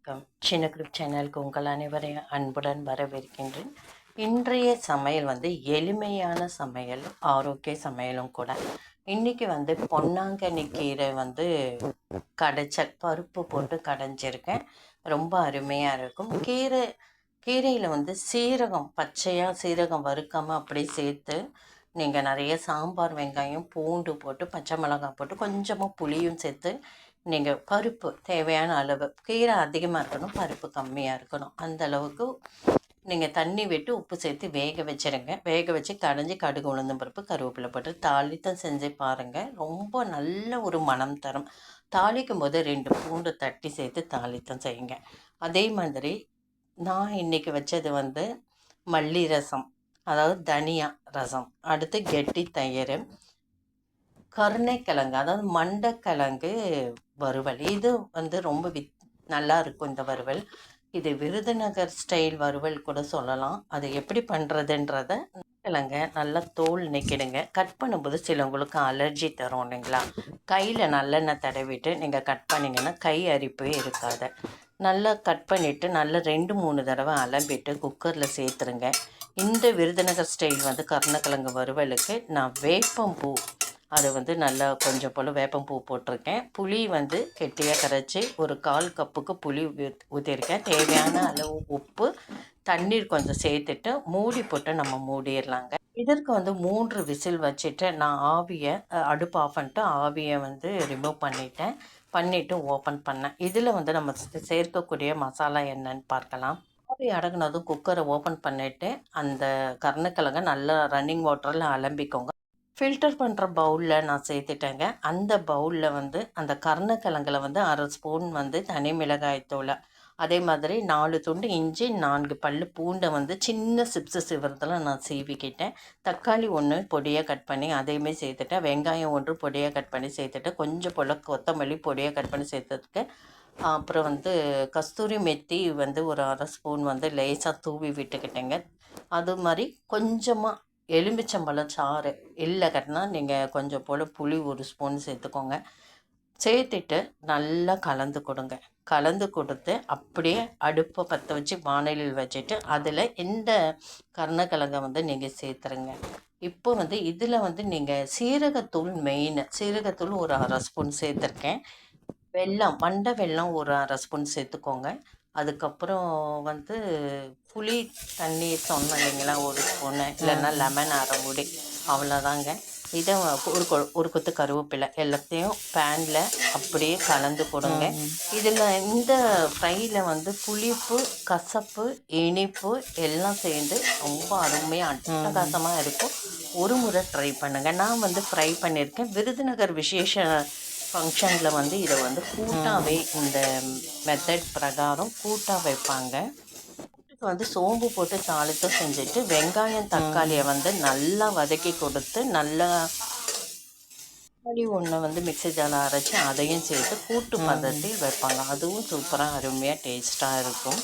வணக்கம். சின்ன குரூப் சேனலுக்கு உங்கள் அனைவரையும் அன்புடன் வரவேற்கின்றேன். இன்றைய சமையல் எளிமையான சமையல், ஆரோக்கிய சமையலும் கூட. இன்றைக்கி பொன்னாங்கண்ணி கீரை பருப்பு போட்டு கடைஞ்சிருக்கேன். ரொம்ப அருமையாக இருக்கும். கீரையில் சீரகம், பச்சையாக சீரகம் வறுக்காமல் அப்படியே சேர்த்து நீங்கள் நிறைய சாம்பார், வெங்காயம், பூண்டு போட்டு பச்சை மிளகாய் போட்டு கொஞ்சமாக புளியும் சேர்த்து நீங்கள் பருப்பு தேவையான அளவு, கீரை அதிகமாக இருக்கணும், பருப்பு கம்மியாக இருக்கணும், அந்த அளவுக்கு நீங்கள் தண்ணி விட்டு உப்பு சேர்த்து வேக வச்சுருங்க. வேக வச்சு கடைஞ்சி கடுகு, உளுந்தம் பருப்பு, கருவேப்பிலை போட்டு தாளித்தம் செஞ்சு பாருங்கள். ரொம்ப நல்ல ஒரு மனம் தரும். தாளிக்கும் போது 2 பூண்டு தட்டி சேர்த்து தாளித்தம் செய்யுங்க. அதே மாதிரி நான் இன்றைக்கி வச்சது மல்லி ரசம், அதாவது தனியா ரசம், அடுத்து கெட்டி தயிர், கருணைக்கிழங்கு அதாவது மண்டைக்கிழங்கு வறுவல். இது ரொம்ப நல்லா இருக்கும். இந்த வறுவல் இது விருதுநகர் ஸ்டைல் வறுவல் கூட சொல்லலாம். அது எப்படி பண்ணுறதுன்றத, கிழங்க நல்லா தோல் நீக்கிடுங்க. கட் பண்ணும்போது சிலவங்களுக்கு அலர்ஜி தரும் இல்லைங்களா, கையில் நல்லெண்ணெய் தடவிட்டு நீங்கள் கட் பண்ணிங்கன்னா கை அரிப்பே இருக்காது. நல்லா கட் பண்ணிவிட்டு நல்லா 2-3 தடவை அலம்பிட்டு குக்கரில் சேர்த்துருங்க. இந்த விருதுநகர் ஸ்டைல் கருணைக்கிழங்கு வறுவலுக்கு நான் வேப்பம்பூ, அது நல்லா கொஞ்சம் போல் வேப்பம்பூ போட்டிருக்கேன். புளி கெட்டியாக கரைச்சி ஒரு 1/4 கப்புக்கு புளி ஊற்றிருக்கேன். தேவையான அளவு உப்பு, தண்ணீர் கொஞ்சம் சேர்த்துட்டு மூடி போட்டு நம்ம மூடிடலாங்க. இதற்கு 3 விசில் வச்சுட்டு நான் ஆவியை அடுப்பு ஆஃப் பண்ணிட்டு ஆவியை ரிமூவ் பண்ணிவிட்டு ஓப்பன் பண்ணேன். இதில் நம்ம சேர்க்கக்கூடிய மசாலா என்னன்னு பார்க்கலாம். ஆவி அடங்கினதும் குக்கரை ஓப்பன் பண்ணிவிட்டு அந்த கருணைக்கிழங்கை நல்லா ரன்னிங் வாட்டரில் அலம்பிக்கோங்க. ஃபில்டர் பண்ணுற பவுலில் நான் சேர்த்துட்டேங்க. அந்த பவுலில் அந்த கருணைக்கிழங்குல 1/2 ஸ்பூன் தனி மிளகாய்த்தூள், அதே மாதிரி 4 துண்டு இஞ்சி, 4 பல் பூண்டை சின்ன சிப்ஸு சிவரத்தில் நான் சீவிக்கிட்டேன். தக்காளி 1 பொடியாக கட் பண்ணி அதையுமே சேர்த்துட்டேன். வெங்காயம் 1 பொடியாக கட் பண்ணி சேர்த்துட்டு, கொஞ்சம் போல் கொத்தமல்லி பொடியாக கட் பண்ணி சேர்த்துருக்கு. அப்புறம் கஸ்தூரி மெத்தி ஒரு 1/2 ஸ்பூன் லேசாக தூவி விட்டுக்கிட்டேங்க. அது மாதிரி கொஞ்சமாக எலுமிச்சம்பழம் சாறு இல்லை கட்டினா நீங்கள் கொஞ்சம் போல் புளி 1 ஸ்பூன் சேர்த்துக்கோங்க. சேர்த்துட்டு நல்லா கலந்து கொடுங்க. கலந்து கொடுத்து அப்படியே அடுப்பை பற்ற வச்சு வானலில் வச்சுட்டு அதில் இந்த கருணைக்கிழங்கை நீங்கள் சேர்த்துருங்க. இப்போ இதில் நீங்கள் சீரகத்தூள், மெயின் சீரகத்தூள் ஒரு 1/2 ஸ்பூன் சேர்த்துருக்கேன். வெல்லம், மண்டை வெல்லம் ஒரு 1/2 ஸ்பூன் சேர்த்துக்கோங்க. அதுக்கப்புறம் புளி தண்ணி சொன்னேன் இல்லைங்களா, 1 ஸ்பூனு, இல்லைன்னா லெமன் 1/2 மூடி, அவ்வளோதாங்க. இதை ஒரு கொத்து கருவேப்பிலை எல்லாத்தையும் பேனில் அப்படியே கலந்து கொடுங்க. இதில் இந்த ஃப்ரையில் புளிப்பு, கசப்பு, இனிப்பு எல்லாம் சேர்ந்து ரொம்ப அருமையாக அட்டகாசமாக இருக்கும். ஒரு முறை ட்ரை பண்ணுங்கள். நான் ஃப்ரை பண்ணியிருக்கேன். விருதுநகர் விசேஷ ஃபங்க்ஷனில் இதை கூட்டாகவே இந்த மெத்தட் பிரகாரம் கூட்டாக வைப்பாங்க. சோம்பு போட்டு தாளித்தம் செஞ்சுட்டு வெங்காயம், தக்காளியை நல்லா வதக்கி கொடுத்து, நல்லா தக்காளி 1 மிக்ஸி ஜாரில் அரைச்சி அதையும் சேர்த்து கூட்டு பதத்தில் வைப்பாங்க. அதுவும் சூப்பராக அருமையாக டேஸ்ட்டாக இருக்கும்.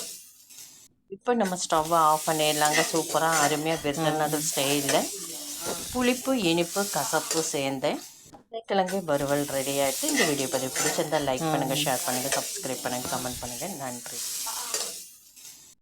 இப்போ நம்ம ஸ்டவ்வை ஆஃப் பண்ணிடலாங்க. சூப்பராக அருமையாக விருதுநகர் ஸ்டைலில் புளிப்பு, இனிப்பு, கசப்பு சேர்ந்த கிழங்கு வறுவல் ரெடி ஆகிட்டு. இந்த வீடியோ பதிவு பிடிச்சிருந்தால் லைக் பண்ணுங்கள், ஷேர் பண்ணுங்கள், சப்ஸ்கிரைப் பண்ணுங்கள், கமெண்ட் பண்ணுங்கள். நன்றி.